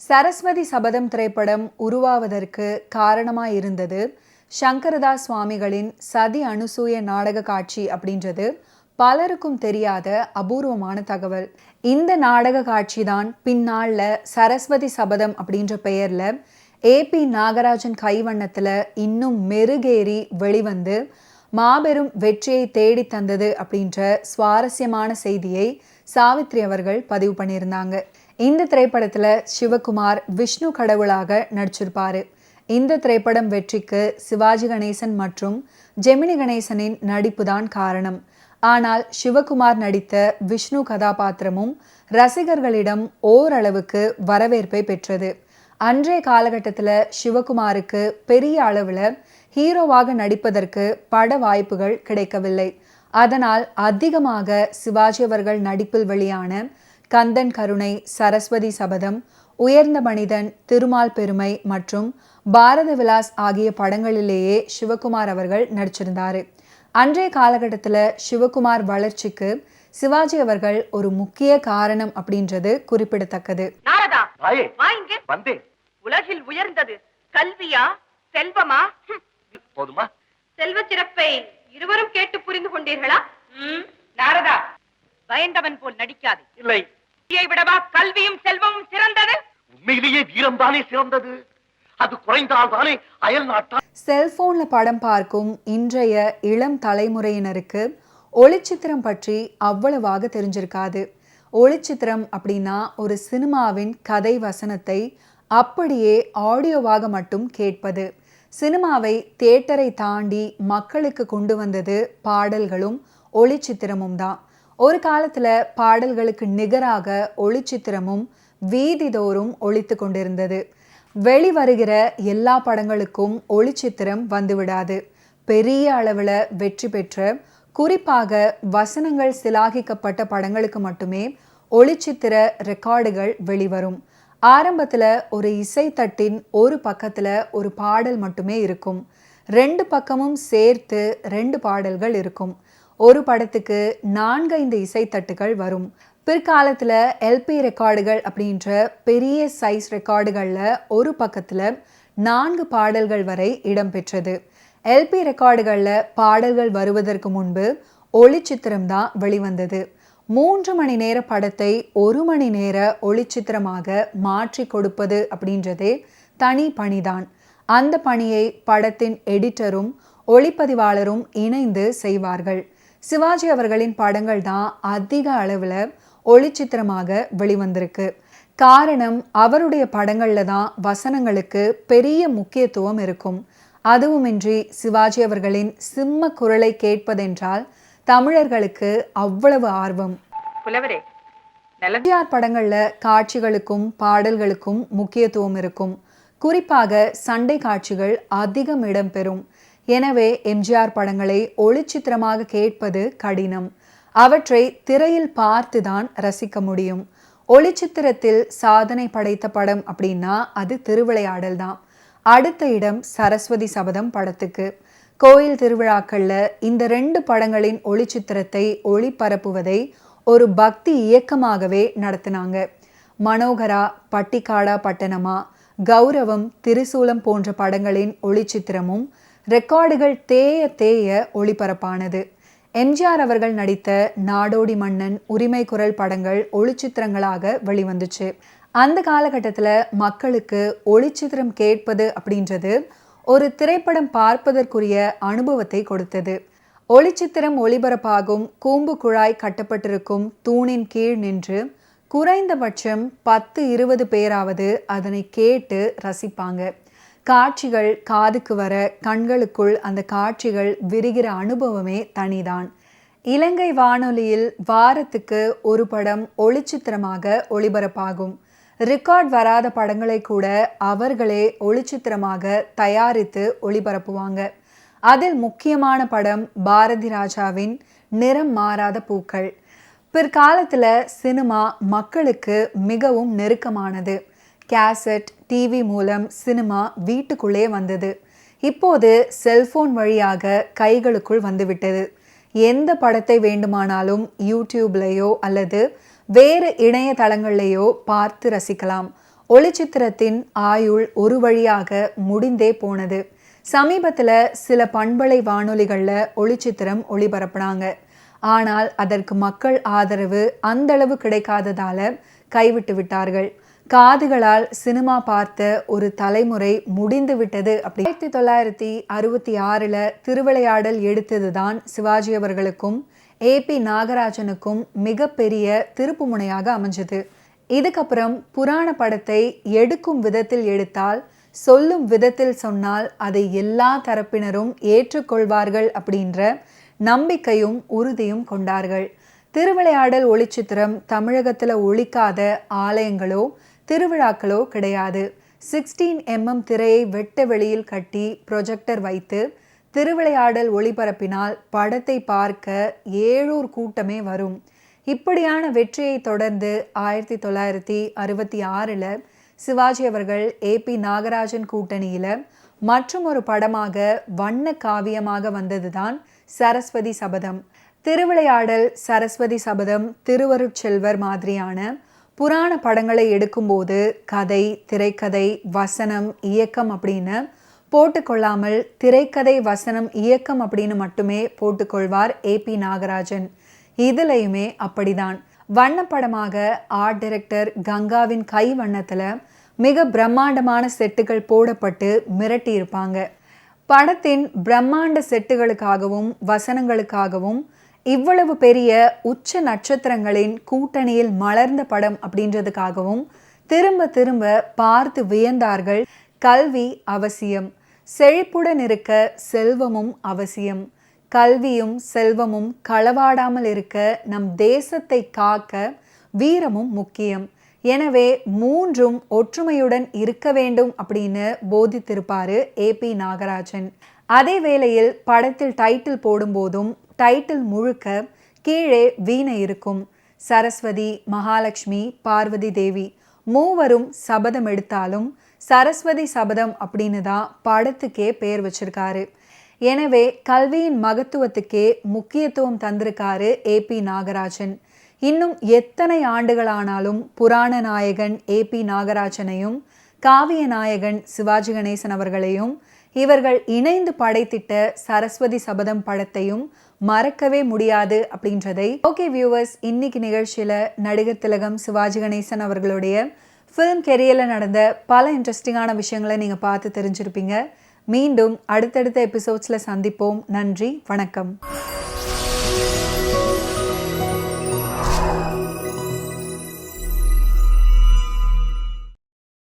சரஸ்வதி சபதம் திரைப்படம் உருவாவதற்கு காரணமாயிருந்தது சங்கரதாஸ் சுவாமிகளின் சதி அனுசூய நாடக காட்சி அப்படின்றது பலருக்கும் தெரியாத அபூர்வமான தகவல். இந்த நாடக காட்சி தான் பின்னால சரஸ்வதி சபதம் அப்படின்ற பெயர்ல ஏபி நாகராஜன் கைவண்ணத்துல இன்னும் மெருகேறி வெளிவந்து மாபெரும் வெற்றியை தேடி தந்தது அப்படின்ற சுவாரஸ்யமான செய்தியை சாவித்ரி அவர்கள் பதிவு பண்ணியிருந்தாங்க. இந்த திரைப்படத்துல சிவகுமார் விஷ்ணு கடவுளாக நடிச்சிருப்பாரு. இந்த திரைப்படம் வெற்றிக்கு சிவாஜி கணேசன் மற்றும் ஜெமினி கணேசனின் நடிப்பு தான் காரணம். ஆனால் சிவகுமார் நடித்த விஷ்ணு கதாபாத்திரமும் ரசிகர்களிடம் ஓரளவுக்கு வரவேற்பை பெற்றது. அன்றைய காலகட்டத்தில் சிவகுமாருக்கு பெரிய அளவில் ஹீரோவாக நடிப்பதற்கு பட வாய்ப்புகள் கிடைக்கவில்லை. அதனால் அதிகமாக சிவாஜி அவர்கள் நடிப்பில் வெளியான கந்தன் கருணை, சரஸ்வதி சபதம், உயர்ந்த மனிதன், திருமால் பெருமை மற்றும் பாரத விலாஸ் ஆகிய படங்களிலேயே சிவகுமார் அவர்கள் நடிச்சிருந்தாரு. அன்றைய காலகட்டத்தில் சிவகுமார் வளர்ச்சிக்கு சிவாஜி அவர்கள் ஒரு முக்கிய காரணம் அப்படின்றது குறிப்பிடத்தக்கது. உலகில் உயர்ந்தது கல்வியா செல்வமா? போதுமா? செல்வ சிறப்பை இருவரும் கேட்டு புரிந்து கொண்டீர்களா? நாரதா, பயந்தவன் போல் நடிக்காது. இல்லை, விடவா கல்வியும் செல்வமும் சிறந்தது? உண்மையிலேயே வீரம் தானே சிறந்தது. அது குறைந்தால் தானே அயல் நாட்டா. செல்போன்ல படம் பார்க்கும் இன்றைய இளம் தலைமுறையினருக்கு ஒளிச்சித்திரம் பற்றி அவ்வளவாக தெரிஞ்சிருக்காது. ஒளிச்சித்திரம் அப்படின்னா ஒரு சினிமாவின் கதை வசனத்தை அப்படியே ஆடியோவாக மட்டும் கேட்பது. சினிமாவை தியேட்டரை தாண்டி மக்களுக்கு கொண்டு வந்தது பாடல்களும் ஒளிச்சித்திரமும் தான். ஒரு காலத்துல பாடல்களுக்கு நிகராக ஒளிச்சித்திரமும் வீதிதோறும் ஒளித்து கொண்டிருந்தது. வெளிவருகிற எல்லா படங்களுக்கும் ஒளிச்சித்திரம் வந்துவிடாது. பெரிய அளவில் வெற்றி பெற்ற, குறிப்பாக வசனங்கள் சிலாகிக்கப்பட்ட படங்களுக்கு மட்டுமே ஒளிச்சித்திர ரெக்கார்டுகள் வெளிவரும். ஆரம்பத்தில் ஒரு இசைத்தட்டின் ஒரு பக்கத்தில் ஒரு பாடல் மட்டுமே இருக்கும். 2 பக்கமும் சேர்த்து 2 பாடல்கள் இருக்கும். ஒரு படத்துக்கு 4-5 இசைத்தட்டுகள் வரும். பிற்காலத்தில் எல்பி ரெக்கார்டுகள் அப்படின்ற பெரிய சைஸ் ரெக்கார்டுகளில் ஒரு பக்கத்தில் 4 பாடல்கள் வரை இடம்பெற்றது. எல்பி ரெக்கார்டுகளில் பாடல்கள் வருவதற்கு முன்பு ஒளிச்சித்திரம் தான் வெளிவந்தது. 3 மணி நேர படத்தை 1 மணி நேர ஒளிச்சித்திரமாக மாற்றி கொடுப்பது அப்படின்றதே தனி பணிதான். அந்த பணியை படத்தின் எடிட்டரும் ஒளிப்பதிவாளரும் இணைந்து செய்வார்கள். சிவாஜி அவர்களின் படங்கள் தான் அதிக அளவில் ஒளிச்சித்திரமாக வெளிவந்திருக்கு. காரணம், அவருடைய படங்கள்ல தான் வசனங்களுக்கு பெரிய முக்கியத்துவம் இருக்கும். அதுவுமின்றி சிவாஜி அவர்களின் சிம்ம குரலை கேட்பதென்றால் தமிழர்களுக்கு அவ்வளவு ஆர்வம். எம்ஜிஆர் படங்கள்ல காட்சிகளுக்கும் பாடல்களுக்கும் முக்கியத்துவம் இருக்கும். குறிப்பாக சண்டை காட்சிகள் அதிகம் இடம்பெறும். எனவே எம்ஜிஆர் படங்களை ஒளிச்சித்திரமாக கேட்பது கடினம். அவற்றை திரையில் பார்த்துதான் ரசிக்க முடியும். ஒளிச்சித்திரத்தில் சாதனை படைத்த படம் அப்படின்னா அது திருவிளையாடல் தான். அடுத்த இடம் சரஸ்வதி சபதம் படத்துக்கு. கோயில் திருவிழாக்கள்ல இந்த 2 படங்களின் ஒளிச்சித்திரத்தை ஒளிபரப்புவதை ஒரு பக்தி இயக்கமாகவே நடத்தினாங்க. மனோகரா, பட்டிக்காடா பட்டணமா, கௌரவம், திரிசூலம் போன்ற படங்களின் ஒளிச்சித்திரமும் ரெக்கார்டுகள் தேய தேய ஒளிபரப்பானது. எம்ஜிஆர் அவர்கள் நடித்த நாடோடி மன்னன், உரிமை குரல் படங்கள் ஒளிச்சித்திரங்களாக வெளிவந்துச்சு. அந்த காலகட்டத்தில் மக்களுக்கு ஒளிச்சித்திரம் கேட்பது அப்படின்றது ஒரு திரைப்படம் பார்ப்பதற்குரிய அனுபவத்தை கொடுத்தது. ஒளிச்சித்திரம் ஒளிபரப்பாகும் கூம்பு குழாய் கட்டப்பட்டிருக்கும் தூணின் கீழ் நின்று குறைந்தபட்சம் 10-20 பேராவது அதனை கேட்டு ரசிப்பாங்க. காட்சிகள் காதுக்கு வர கண்களுக்குள் அந்த காட்சிகள் விரிகிற அனுபவமே தனிதான். இலங்கை வானொலியில் வாரத்துக்கு ஒரு படம் ஒளிச்சித்திரமாக ஒளிபரப்பாகும். ரெக்கார்ட் வராத படங்களை கூட அவர்களே ஒளிச்சித்திரமாக தயாரித்து ஒளிபரப்புவாங்க. அதில் முக்கியமான படம் பாரதி ராஜாவின் நிறம் மாறாத பூக்கள். பிற்காலத்தில் சினிமா மக்களுக்கு மிகவும் நெருக்கமானது. கேசட், டிவி மூலம் சினிமா வீட்டுக்குள்ளே வந்தது. இப்போது செல்போன் வழியாக கைகளுக்குள் வந்துவிட்டது. எந்த படத்தை வேண்டுமானாலும் யூடியூப்லேயோ அல்லது வேறு இணையதளங்கள்லேயோ பார்த்து ரசிக்கலாம். ஒளிச்சித்திரத்தின் ஆயுள் ஒரு வழியாக முடிந்தே போனது. சமீபத்துல சில பண்பலை வானொலிகள்ல ஒளிச்சித்திரம் ஒளிபரப்புனாங்க. ஆனால் அதற்கு மக்கள் ஆதரவு அந்த அளவு கிடைக்காததால கைவிட்டு விட்டார்கள். காதுகளால் சினிமா பார்த்த ஒரு தலைமுறை முடிந்து விட்டது. 1966 திருவிளையாடல் எடுத்ததுதான் சிவாஜி அவர்களுக்கும் ஏபி நாகராஜனுக்கும் மிகப்பெரிய திருப்பு முனையாக அமைஞ்சது. இதுக்கப்புறம் புராண படத்தை எடுக்கும் விதத்தில் எடுத்தால், சொல்லும் விதத்தில் சொன்னால் அதை எல்லா தரப்பினரும் ஏற்றுக்கொள்வார்கள் அப்படின்ற நம்பிக்கையும் உறுதியும் கொண்டார்கள். திருவிளையாடல் ஒளிச்சித்திரம் தமிழகத்தில் ஒளிக்காத ஆலயங்களோ திருவிழாக்களோ கிடையாது. 16mm திரையை வெட்ட வெளியில் கட்டி ப்ரொஜெக்டர் வைத்து திருவிளையாடல் ஒளிபரப்பினால் படத்தை பார்க்க ஏழூர் கூட்டமே வரும். இப்படியான வெற்றியை தொடர்ந்து 1966 சிவாஜி அவர்கள் ஏபி நாகராஜன் கூட்டணியில மற்றும் ஒரு படமாக வண்ண காவியமாக வந்ததுதான் சரஸ்வதி சபதம். திருவிளையாடல், சரஸ்வதி சபதம், திருவருட்செல்வர் மாதிரியான புராண படங்களை எடுக்கும்போது கதை, திரைக்கதை, வசனம், இயக்கம் அப்படின்னு போட்டுக்கொள்ளாமல் திரைக்கதை, வசனம், இயக்கம் அப்படின்னு மட்டுமே போட்டுக்கொள்வார் ஏபி நாகராஜன். இதுலையுமே அப்படிதான். வண்ணப்படமாக ஆர்ட் டைரக்டர் கங்காவின் கை வண்ணத்துல மிக பிரம்மாண்டமான செட்டுகள் போடப்பட்டு மிரட்டி இருப்பாங்க. படத்தின் பிரம்மாண்ட செட்டுகளுக்காகவும் வசனங்களுக்காகவும் இவ்வளவு பெரிய உச்ச நட்சத்திரங்களின் கூட்டணியில் மலர்ந்த படம் அப்படின்றதுக்காகவும் திரும்ப திரும்ப பார்த்து வியந்தார்கள். கல்வி அவசியம், செழிப்புடன் இருக்க செல்வமும் அவசியம். கல்வியும் செல்வமும் களவாடாமல் இருக்க நம் தேசத்தை காக்க வீரமும் முக்கியம். எனவே மூன்றும் ஒற்றுமையுடன் இருக்க வேண்டும் அப்படின்னு போதித்திருப்பாரு ஏபி நாகராஜன். அதே வேளையில் படத்தில் டைட்டில் போடும்போதும் டைட்டில் முழுக்க கீழே வீணை இருக்கும். சரஸ்வதி, மகாலட்சுமி, பார்வதி தேவி மூவரும் சபதம் எடுத்தாலும் சரஸ்வதி சபதம் அப்படின்னு தான் படத்துக்கே பேர் வச்சிருக்காரு. எனவே கல்வியின் மகத்துவத்துக்கே முக்கியத்துவம் தந்திருக்காரு ஏபி நாகராஜன். இன்னும் எத்தனை ஆண்டுகளானாலும் புராண நாயகன் ஏபி நாகராஜனையும் காவிய நாயகன் சிவாஜி கணேசன் அவர்களையும் இவர்கள் இணைந்து படைத்திட்ட சரஸ்வதி சபதம் படத்தையும் மறக்கவே முடியாது அப்படின்றதை ஓகே வியூவர்ஸ், இன்னைக்கு நிகழ்ச்சியில நடிகர் திலகம் சிவாஜி கணேசன் அவர்களுடைய ஃபிலிம் கெரியரில் நடந்த பல இன்ட்ரெஸ்டிங்கான விஷயங்களை நீங்கள் பார்த்து தெரிஞ்சிருப்பீங்க. மீண்டும் அடுத்தடுத்த எபிசோட்ஸில் சந்திப்போம். நன்றி, வணக்கம்.